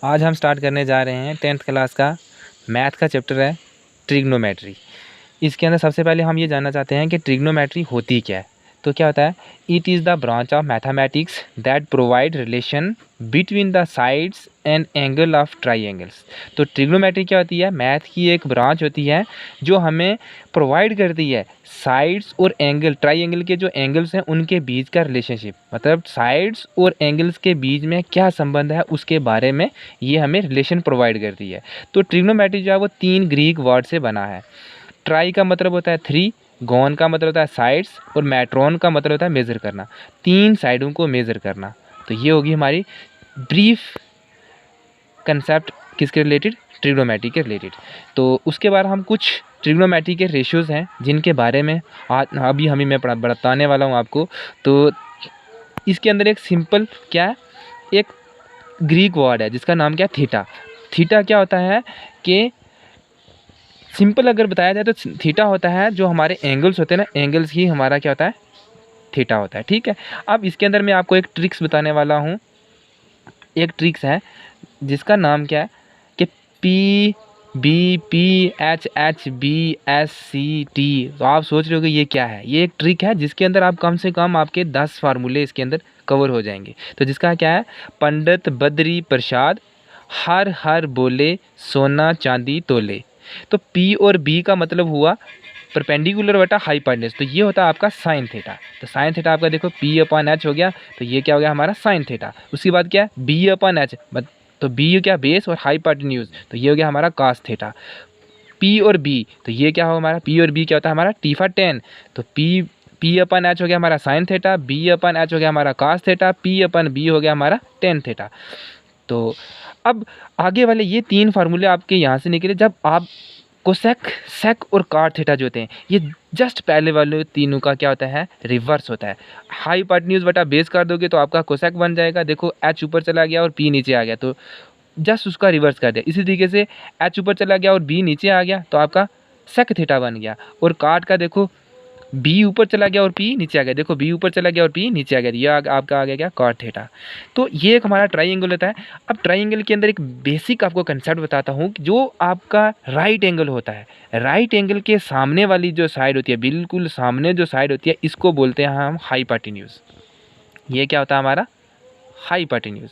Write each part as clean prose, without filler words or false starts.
आज हम स्टार्ट करने जा रहे हैं 10th क्लास का मैथ का चैप्टर है ट्रिग्नोमेट्री। इसके अंदर सबसे पहले हम ये जानना चाहते हैं कि ट्रिग्नोमेट्री होती क्या है। तो क्या होता है, it is the branch of mathematics that provide relation between the sides and angle of triangles. तो ट्रिग्नोमेट्री क्या होती है, मैथ की एक ब्रांच होती है जो हमें प्रोवाइड करती है साइड्स और एंगल, ट्राइंगल के जो एंगल्स हैं उनके बीच का रिलेशनशिप, मतलब साइड्स और एंगल्स के बीच में क्या संबंध है उसके बारे में ये हमें रिलेशन प्रोवाइड करती है। तो ट्रिग्नोमेट्री जो है वो 3 ग्रीक वर्ड से बना है। ट्राई का मतलब होता है 3, गॉन का मतलब होता है साइड्स और मैट्रॉन का मतलब होता है मेज़र करना, 3 साइडों को मेज़र करना। तो ये होगी हमारी ब्रीफ कंसेप्ट किसके रिलेटेड, ट्रिग्नोमेट्री के रिलेटेड। तो उसके बाद हम कुछ ट्रिग्नोमेट्री के रेशियोज़ हैं जिनके बारे में अभी मैं बताने वाला हूँ आपको। तो इसके अंदर एक सिंपल क्या है, एक ग्रीक वर्ड है जिसका नाम क्या है, थीटा। थीटा क्या होता है कि सिंपल अगर बताया जाए तो थीटा होता है जो हमारे एंगल्स होते हैं ना, एंगल्स ही हमारा क्या होता है, थीटा होता है। ठीक है, अब इसके अंदर मैं आपको एक ट्रिक्स बताने वाला हूँ। एक ट्रिक्स है जिसका नाम क्या है कि P B P H H B S C T. तो आप सोच रहे हो कि ये क्या है, ये एक ट्रिक है जिसके अंदर आप कम से कम आपके 10 फार्मूले इसके अंदर कवर हो जाएंगे। तो जिसका क्या है, पंडित बद्री प्रसाद हर हर बोले सोना चांदी तोले। तो P और B का मतलब हुआ परपेंडिकुलर बटा हाइपोटेन्यूज, तो ये होता है आपका साइन थीटा। तो साइन थीटा आपका देखो P/H हो गया, तो ये क्या हो गया हमारा साइन थीटा। उसके बाद क्या है B/H, तो B क्या बेस और हाइपोटेन्यूज, तो ये हो गया हमारा cos थीटा। P और B, तो ये क्या हो हमारा P और B क्या होता है हमारा T/tan। तो P/H हो गया हमारा साइन थीटा, B/H हो गया हमारा cos थीटा, P/B हो गया हमारा tan थीटा। तो अब आगे वाले ये 3 फार्मूले आपके यहाँ से निकले जब आप कोसेक, सेक और कॉट थीटा जो होते हैं ये जस्ट पहले वाले तीनों का क्या होता है, रिवर्स होता है। हाइपोटेन्यूज बटा बेस कर दोगे तो आपका कोसेक बन जाएगा। देखो H ऊपर चला गया और P नीचे आ गया, तो जस्ट उसका रिवर्स कर दिया। इसी तरीके से H ऊपर चला गया और B नीचे आ गया तो आपका सेक थीटा बन गया। और कॉट का देखो B ऊपर चला गया और P नीचे आ गया, देखो B ऊपर चला गया और P नीचे आ गया, ये आपका आ गया क्या, कॉट थीटा। तो ये एक हमारा ट्राइंगल होता है। अब ट्राइंगल के अंदर एक बेसिक आपको कंसेप्ट बताता हूँ, जो आपका राइट एंगल होता है, राइट एंगल के सामने वाली जो साइड होती है, बिल्कुल सामने जो साइड होती है, इसको बोलते हैं हम हाइपोटेन्यूज। ये क्या होता है हमारा हाइपोटेन्यूज।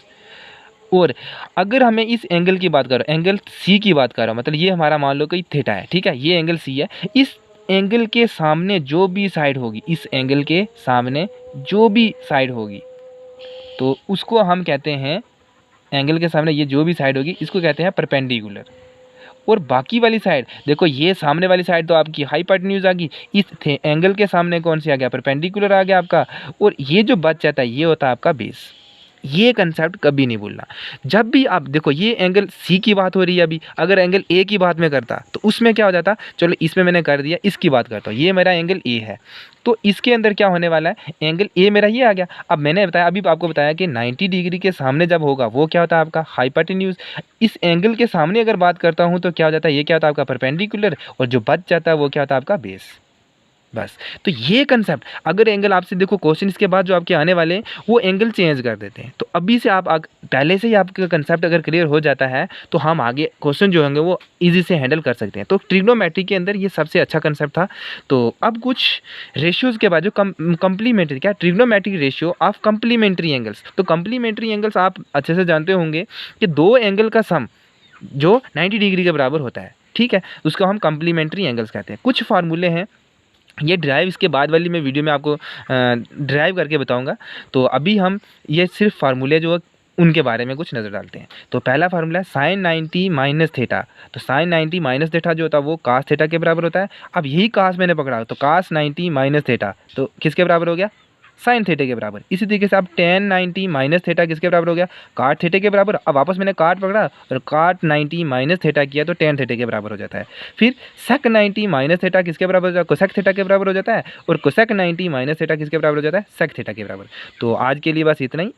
और अगर हमें इस एंगल की बात करो, एंगल C की बात करो, मतलब ये हमारा मान लो कि थीटा है, ठीक है, ये एंगल C है। इस एंगल के सामने जो भी साइड होगी, इस एंगल के सामने जो भी साइड होगी, तो उसको हम कहते हैं, एंगल के सामने ये जो भी साइड होगी इसको कहते हैं परपेंडिकुलर। और बाकी वाली साइड देखो, ये सामने वाली साइड तो आपकी हाइपोटेन्यूज आ गई, इस एंगल के सामने कौन सी आ गया, परपेंडिकुलर आ गया आपका। और ये जो बच जाता है ये होता है आपका बेस। ये कंसेप्ट कभी नहीं भूलना। जब भी आप देखो, ये एंगल C की बात हो रही है, अभी अगर एंगल A की बात में करता तो उसमें क्या हो जाता, चलो इसमें मैंने कर दिया, इसकी बात करता हूँ, ये मेरा एंगल A है, तो इसके अंदर क्या होने वाला है, एंगल A मेरा ये आ गया। अब मैंने बताया, अभी आपको बताया कि 90 डिग्री के सामने जब होगा वो क्या होता है आपका हाइपोटेन्यूज। इस एंगल के सामने अगर बात करता हूँ तो क्या हो जाता है, ये क्या होता है आपका परपेंडिकुलर, और जो बच जाता है वो क्या होता है आपका बेस। बस, तो ये कंसेप्ट, अगर एंगल आपसे देखो क्वेश्चन इसके बाद जो आपके आने वाले हैं वो एंगल चेंज कर देते हैं, तो अभी से आप पहले से ही आपका कंसेप्ट अगर क्लियर हो जाता है तो हम आगे क्वेश्चन जो होंगे वो इजी से हैंडल कर सकते हैं। तो ट्रिग्नोमेट्री के अंदर ये सबसे अच्छा कंसेप्ट था। तो अब कुछ रेशियोज़ के बाद जो कंप्लीमेंट्री, क्या trigonometry ratio of complementary angles. तो कंप्लीमेंट्री एंगल्स आप अच्छे से जानते होंगे कि 2 एंगल का सम जो 90 डिग्री के बराबर होता है, ठीक है, उसको हम कंप्लीमेंट्री एंगल्स कहते हैं। कुछ फार्मूले हैं, ये ड्राइव इसके बाद वाली मैं वीडियो में आपको ड्राइव करके बताऊंगा। तो अभी हम ये सिर्फ फार्मूले जो उनके बारे में कुछ नज़र डालते हैं। तो पहला फार्मूला है साइन 90 माइनस थीटा। तो साइन 90 माइनस थीटा जो होता है वो कास थीटा के बराबर होता है। अब यही कास मैंने पकड़ा, तो कास 90 माइनस थीटा तो किसके बराबर हो गया, साइन थीटा के बराबर। इसी तरीके से अब टेन 90 माइनस थीटा किसके बराबर हो गया, काट थीटा के बराबर। अब वापस मैंने काट पकड़ा और काट 90 माइनस थीटा किया तो टेन थीटा के बराबर हो जाता है। फिर सेक 90 माइनस थीटा किसके बराबर हो जाता है, कोसेक थीटा के बराबर हो जाता है। और कोसेक 90 माइनस थीटा किसके बराबर हो जाता है, सेक थीटा के बराबर। तो आज के लिए बस इतना ही।